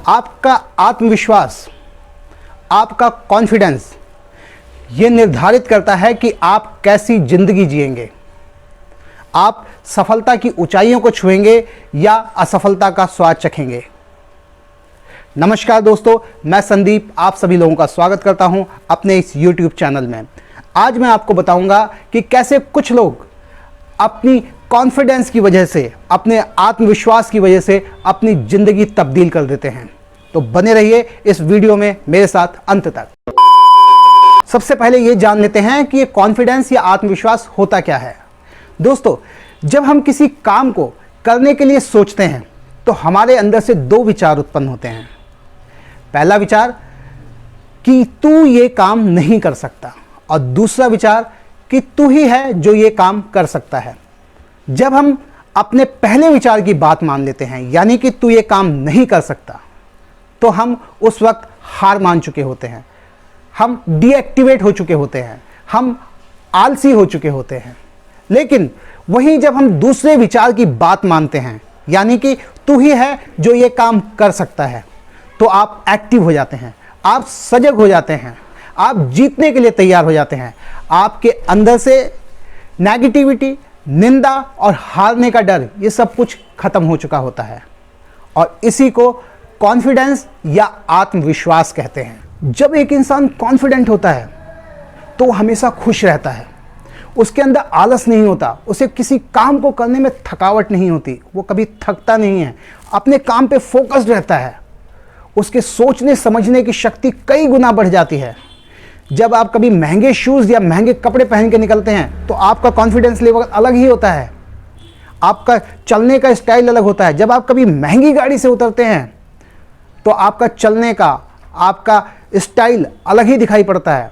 आपका आत्मविश्वास, आपका कॉन्फिडेंस ये निर्धारित करता है कि आप कैसी जिंदगी जिएंगे। आप सफलता की ऊंचाइयों को छुएंगे या असफलता का स्वाद चखेंगे। नमस्कार दोस्तों, मैं संदीप आप सभी लोगों का स्वागत करता हूं अपने इस YouTube चैनल में। आज मैं आपको बताऊंगा कि कैसे कुछ लोग अपनी कॉन्फिडेंस की वजह से, अपने आत्मविश्वास की वजह से अपनी ज़िंदगी तब्दील कर देते हैं। तो बने रहिए इस वीडियो में मेरे साथ अंत तक। सबसे पहले ये जान लेते हैं कि ये कॉन्फिडेंस या आत्मविश्वास होता क्या है। दोस्तों, जब हम किसी काम को करने के लिए सोचते हैं तो हमारे अंदर से दो विचार उत्पन्न होते हैं। पहला विचार कि तू ये काम नहीं कर सकता, और दूसरा विचार कि तू ही है जो ये काम कर सकता है। जब हम अपने पहले विचार की बात मान लेते हैं, यानी कि तू ये काम नहीं कर सकता, तो हम उस वक्त हार मान चुके होते हैं, हम डीएक्टिवेट हो चुके होते हैं, हम आलसी हो चुके होते हैं। लेकिन वहीं जब हम दूसरे विचार की बात मानते हैं, यानी कि तू ही है जो ये काम कर सकता है, तो आप एक्टिव हो जाते हैं, आप सजग हो जाते हैं, आप जीतने के लिए तैयार हो जाते हैं। आपके अंदर से नेगेटिविटी, निंदा और हारने का डर, ये सब कुछ खत्म हो चुका होता है, और इसी को कॉन्फिडेंस या आत्मविश्वास कहते हैं। जब एक इंसान कॉन्फिडेंट होता है तो वो हमेशा खुश रहता है, उसके अंदर आलस नहीं होता, उसे किसी काम को करने में थकावट नहीं होती, वो कभी थकता नहीं है, अपने काम पे फोकस्ड रहता है, उसके सोचने समझने की शक्ति कई गुना बढ़ जाती है। जब आप कभी महंगे शूज़ या महंगे कपड़े पहन के निकलते हैं तो आपका कॉन्फिडेंस लेवल अलग ही होता है, आपका चलने का स्टाइल अलग होता है। जब आप कभी महंगी गाड़ी से उतरते हैं तो आपका चलने का, आपका स्टाइल अलग ही दिखाई पड़ता है।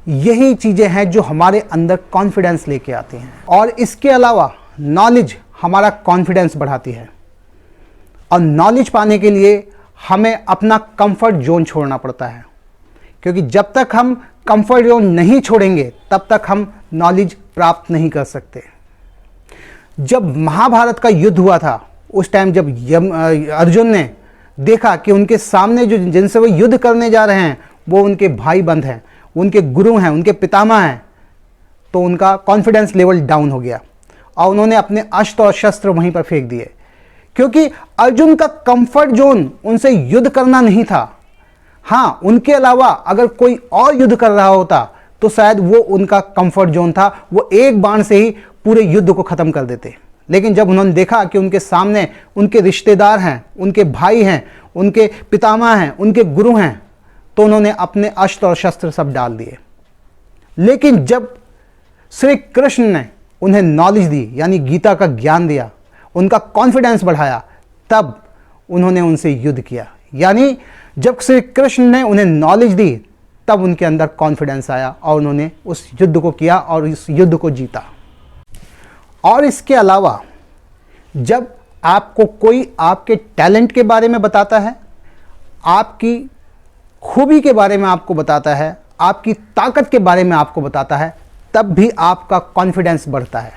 यही चीज़ें हैं जो हमारे अंदर कॉन्फिडेंस लेके आती हैं। और इसके अलावा नॉलेज हमारा कॉन्फिडेंस बढ़ाती है, और नॉलेज पाने के लिए हमें अपना कंफर्ट जोन छोड़ना पड़ता है, क्योंकि जब तक हम कंफर्ट जोन नहीं छोड़ेंगे तब तक हम नॉलेज प्राप्त नहीं कर सकते। जब महाभारत का युद्ध हुआ था, उस टाइम जब अर्जुन ने देखा कि उनके सामने जो जिनसे वो युद्ध करने जा रहे हैं वो उनके भाई बंद हैं, उनके गुरु हैं, उनके पितामह हैं, तो उनका कॉन्फिडेंस लेवल डाउन हो गया और उन्होंने अपने अस्त्र और शस्त्र वहीं पर फेंक दिए, क्योंकि अर्जुन का कंफर्ट जोन उनसे युद्ध करना नहीं था। हाँ, उनके अलावा अगर कोई और युद्ध कर रहा होता तो शायद वो उनका कंफर्ट जोन था, वो एक बाण से ही पूरे युद्ध को ख़त्म कर देते। लेकिन जब उन्होंने देखा कि उनके सामने उनके रिश्तेदार हैं, उनके भाई हैं, उनके पितामह हैं, उनके गुरु हैं, तो उन्होंने अपने अस्त्र और शस्त्र सब डाल दिए। लेकिन जब श्री कृष्ण ने उन्हें नॉलेज दी, यानी गीता का ज्ञान दिया, उनका कॉन्फिडेंस बढ़ाया, तब उन्होंने उनसे युद्ध किया। यानी जब श्री कृष्ण ने उन्हें नॉलेज दी तब उनके अंदर कॉन्फिडेंस आया और उन्होंने उस युद्ध को किया और इस युद्ध को जीता। और इसके अलावा जब आपको कोई आपके टैलेंट के बारे में बताता है, आपकी खूबी के बारे में आपको बताता है, आपकी ताकत के बारे में आपको बताता है, तब भी आपका कॉन्फिडेंस बढ़ता है।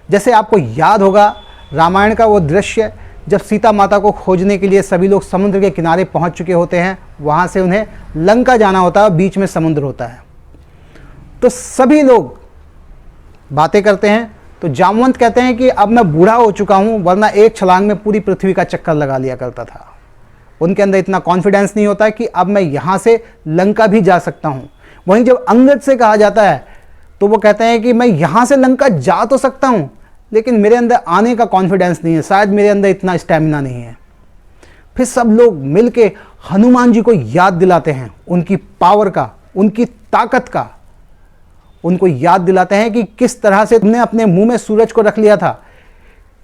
जैसे आपको याद होगा रामायण का वो दृश्य, जब सीता माता को खोजने के लिए सभी लोग समुद्र के किनारे पहुंच चुके होते हैं, वहाँ से उन्हें लंका जाना होता है, बीच में समुद्र होता है, तो सभी लोग बातें करते हैं। तो जामवंत कहते हैं कि अब मैं बूढ़ा हो चुका हूँ, वरना एक छलांग में पूरी पृथ्वी का चक्कर लगा लिया करता था। उनके अंदर इतना कॉन्फिडेंस नहीं होता कि अब मैं यहाँ से लंका भी जा सकता हूँ। वहीं जब अंगद से कहा जाता है तो वो कहते हैं कि मैं यहाँ से लंका जा तो सकता हूँ, लेकिन मेरे अंदर आने का कॉन्फिडेंस नहीं है, शायद मेरे अंदर इतना स्टैमिना नहीं है। फिर सब लोग मिलके हनुमान जी को याद दिलाते हैं उनकी पावर का, उनकी ताकत का। उनको याद दिलाते हैं कि किस तरह से तुमने अपने मुंह में सूरज को रख लिया था,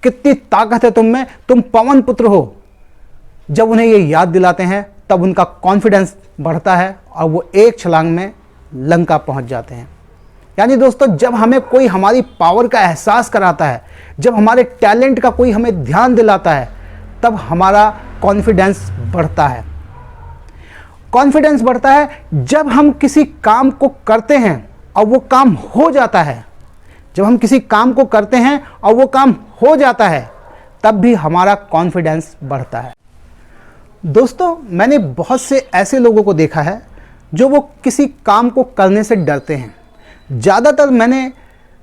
कितनी ताकत है तुम में, तुम पवन पुत्र हो। जब उन्हें ये याद दिलाते हैं तब उनका कॉन्फिडेंस बढ़ता है और वो एक छलांग में लंका पहुंच जाते हैं। यानी दोस्तों, जब हमें कोई हमारी पावर का एहसास कराता है, जब हमारे टैलेंट का कोई हमें ध्यान दिलाता है, तब हमारा कॉन्फिडेंस बढ़ता है। कॉन्फिडेंस बढ़ता है जब हम किसी काम को करते हैं और वो काम हो जाता है। जब हम किसी काम को करते हैं और वो काम हो जाता है, तब भी हमारा कॉन्फिडेंस बढ़ता है। दोस्तों, मैंने बहुत से ऐसे लोगों को देखा है जो वो किसी काम को करने से डरते हैं। ज़्यादातर मैंने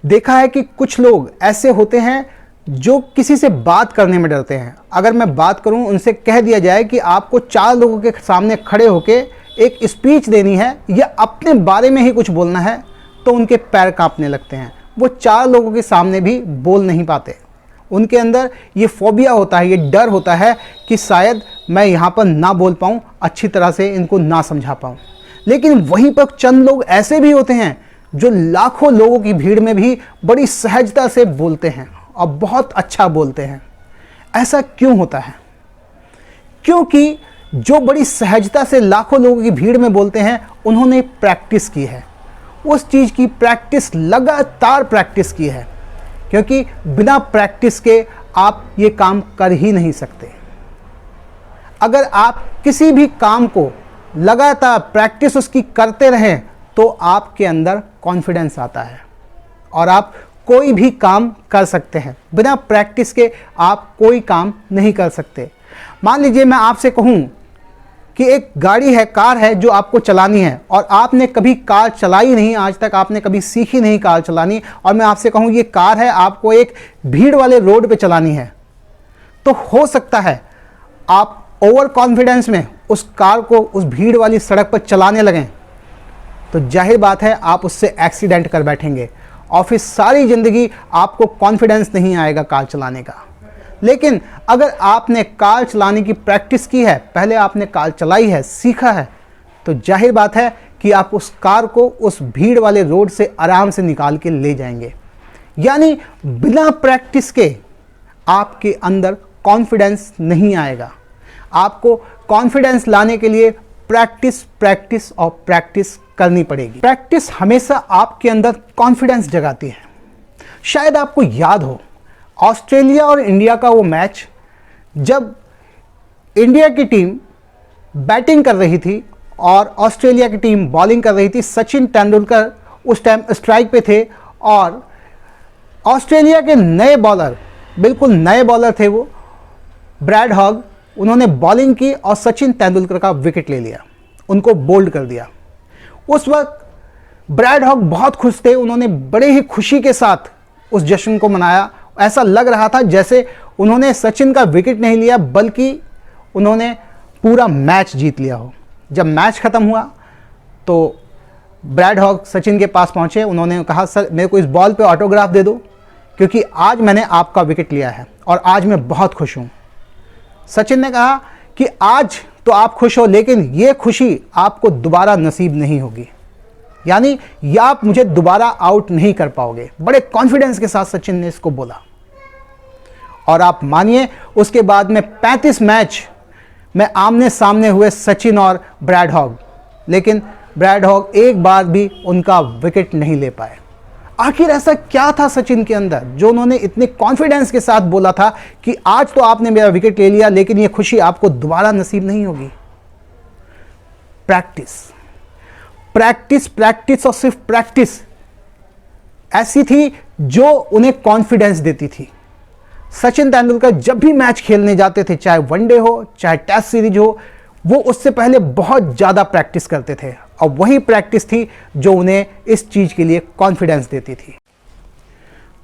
देखा है कि कुछ लोग ऐसे होते हैं जो किसी से बात करने में डरते हैं। अगर मैं बात करूं, उनसे कह दिया जाए कि आपको 4 लोगों के सामने खड़े होकर एक स्पीच देनी है या अपने बारे में ही कुछ बोलना है, तो उनके पैर कांपने लगते हैं। वो 4 लोगों के सामने भी बोल नहीं पाते। उनके अंदर ये फोबिया होता है, ये डर होता है कि शायद मैं यहाँ पर ना बोल पाऊँ, अच्छी तरह से इनको ना समझा पाऊँ। लेकिन वहीं पर चंद लोग ऐसे भी होते हैं जो लाखों लोगों की भीड़ में भी बड़ी सहजता से बोलते हैं और बहुत अच्छा बोलते हैं। ऐसा क्यों होता है? क्योंकि जो बड़ी सहजता से लाखों लोगों की भीड़ में बोलते हैं, उन्होंने प्रैक्टिस की है, उस चीज़ की प्रैक्टिस, लगातार प्रैक्टिस की है। क्योंकि बिना प्रैक्टिस के आप ये काम कर ही नहीं सकते। अगर आप किसी भी काम को लगातार प्रैक्टिस उसकी करते रहें तो आपके अंदर कॉन्फिडेंस आता है और आप कोई भी काम कर सकते हैं। बिना प्रैक्टिस के आप कोई काम नहीं कर सकते। मान लीजिए मैं आपसे कहूँ कि एक गाड़ी है, कार है जो आपको चलानी है और आपने कभी कार चलाई नहीं, आज तक आपने कभी सीखी नहीं कार चलानी, और मैं आपसे कहूँ ये कार है, आपको एक भीड़ वाले रोड पे चलानी है, तो हो सकता है आप ओवर कॉन्फिडेंस में उस कार को उस भीड़ वाली सड़क पर चलाने लगें, तो जाहिर बात है आप उससे एक्सीडेंट कर बैठेंगे और फिर सारी ज़िंदगी आपको कॉन्फिडेंस नहीं आएगा कार चलाने का। लेकिन अगर आपने कार चलाने की प्रैक्टिस की है, पहले आपने कार चलाई है, सीखा है, तो जाहिर बात है कि आप उस कार को उस भीड़ वाले रोड से आराम से निकाल के ले जाएंगे। यानी बिना प्रैक्टिस के आपके अंदर कॉन्फिडेंस नहीं आएगा। आपको कॉन्फिडेंस लाने के लिए प्रैक्टिस, प्रैक्टिस और प्रैक्टिस करनी पड़ेगी। प्रैक्टिस हमेशा आपके अंदर कॉन्फिडेंस जगाती है। शायद आपको याद हो ऑस्ट्रेलिया और इंडिया का वो मैच, जब इंडिया की टीम बैटिंग कर रही थी और ऑस्ट्रेलिया की टीम बॉलिंग कर रही थी। सचिन तेंदुलकर उस टाइम स्ट्राइक पे थे और ऑस्ट्रेलिया के नए बॉलर, बिल्कुल नए बॉलर थे वो, ब्रैड हॉग, उन्होंने बॉलिंग की और सचिन तेंदुलकर का विकेट ले लिया, उनको बोल्ड कर दिया। उस वक्त ब्रैड हॉग बहुत खुश थे, उन्होंने बड़े ही खुशी के साथ उस जश्न को मनाया। ऐसा लग रहा था जैसे उन्होंने सचिन का विकेट नहीं लिया बल्कि उन्होंने पूरा मैच जीत लिया हो। जब मैच ख़त्म हुआ तो ब्रैड हॉग सचिन के पास पहुंचे, उन्होंने कहा सर मेरे को इस बॉल पे ऑटोग्राफ दे दो क्योंकि आज मैंने आपका विकेट लिया है और आज मैं बहुत खुश हूं। सचिन ने कहा कि आज तो आप खुश हो लेकिन ये खुशी आपको दोबारा नसीब नहीं होगी, यानी या आप मुझे दोबारा आउट नहीं कर पाओगे। बड़े कॉन्फिडेंस के साथ सचिन ने इसको बोला और आप मानिए उसके बाद में 35 मैच में आमने सामने हुए सचिन और ब्रैड हॉग, लेकिन ब्रैड हॉग एक बार भी उनका विकेट नहीं ले पाए। आखिर ऐसा क्या था सचिन के अंदर जो उन्होंने इतने कॉन्फिडेंस के साथ बोला था कि आज तो आपने मेरा विकेट ले लिया लेकिन ये खुशी आपको दोबारा नसीब नहीं होगी? प्रैक्टिस, प्रैक्टिस, प्रैक्टिस और सिर्फ प्रैक्टिस ऐसी थी जो उन्हें कॉन्फिडेंस देती थी। सचिन तेंदुलकर जब भी मैच खेलने जाते थे, चाहे वनडे हो चाहे टेस्ट सीरीज हो, वो उससे पहले बहुत ज़्यादा प्रैक्टिस करते थे और वही प्रैक्टिस थी जो उन्हें इस चीज़ के लिए कॉन्फिडेंस देती थी।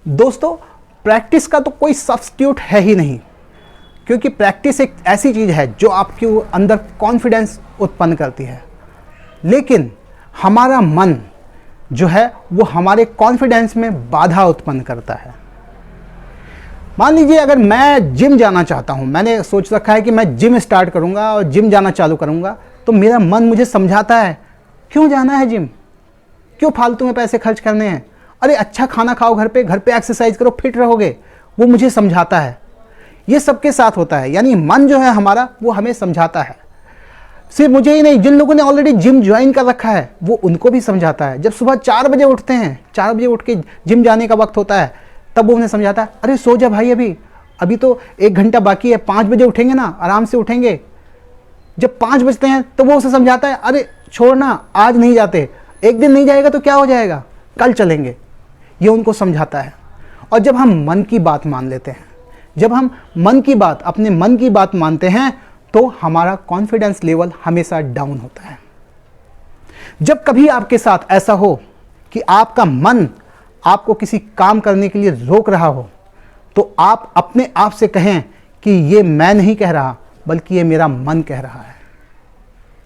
दोस्तों, प्रैक्टिस का तो कोई सब्स्टिट्यूट है ही नहीं, क्योंकि प्रैक्टिस एक ऐसी चीज़ है जो आपके अंदर कॉन्फिडेंस उत्पन्न करती है। लेकिन हमारा मन जो है वो हमारे कॉन्फिडेंस में बाधा उत्पन्न करता है। मान लीजिए अगर मैं जिम जाना चाहता हूं, मैंने सोच रखा है कि मैं जिम स्टार्ट करूंगा और जिम जाना चालू करूंगा, तो मेरा मन मुझे समझाता है क्यों जाना है जिम, क्यों फालतू में पैसे खर्च करने हैं, अरे अच्छा खाना खाओ घर पे एक्सरसाइज करो, फिट रहोगे। वो मुझे समझाता है। ये सबके साथ होता है, यानी मन जो है हमारा वो हमें समझाता है। सिर्फ मुझे ही नहीं, जिन लोगों ने ऑलरेडी जिम ज्वाइन कर रखा है वो उनको भी समझाता है। जब सुबह 4 बजे उठते हैं, 4 बजे उठ के जिम जाने का वक्त होता है, तब वो उन्हें समझाता है अरे सो जा भाई, अभी तो 1 घंटा बाकी है, 5 बजे उठेंगे ना, आराम से उठेंगे। जब 5 बजते हैं तो वो उसे समझाता है अरे छोड़ना, आज नहीं जाते, एक दिन नहीं जाएगा तो क्या हो जाएगा, कल चलेंगे। ये उनको समझाता है। और जब हम मन की बात मान लेते हैं, जब हम मन की बात, अपने मन की बात मानते हैं, तो हमारा कॉन्फिडेंस लेवल हमेशा डाउन होता है। जब कभी आपके साथ ऐसा हो कि आपका मन आपको किसी काम करने के लिए रोक रहा हो, तो आप अपने आप से कहें कि ये मैं नहीं कह रहा, बल्कि ये मेरा मन कह रहा है।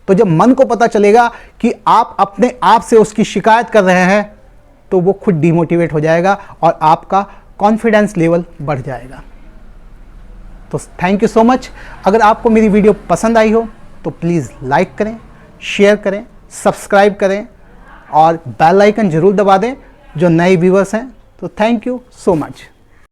तो जब मन को पता चलेगा कि आप अपने आप से उसकी शिकायत कर रहे हैं, तो वो खुद डिमोटिवेट हो जाएगा और आपका कॉन्फिडेंस लेवल बढ़ जाएगा। तो थैंक यू सो मच। अगर आपको मेरी वीडियो पसंद आई हो तो प्लीज़ लाइक करें, शेयर करें, सब्सक्राइब करें और बेल आइकन जरूर दबा दें जो नए व्यूअर्स हैं। तो थैंक यू सो मच।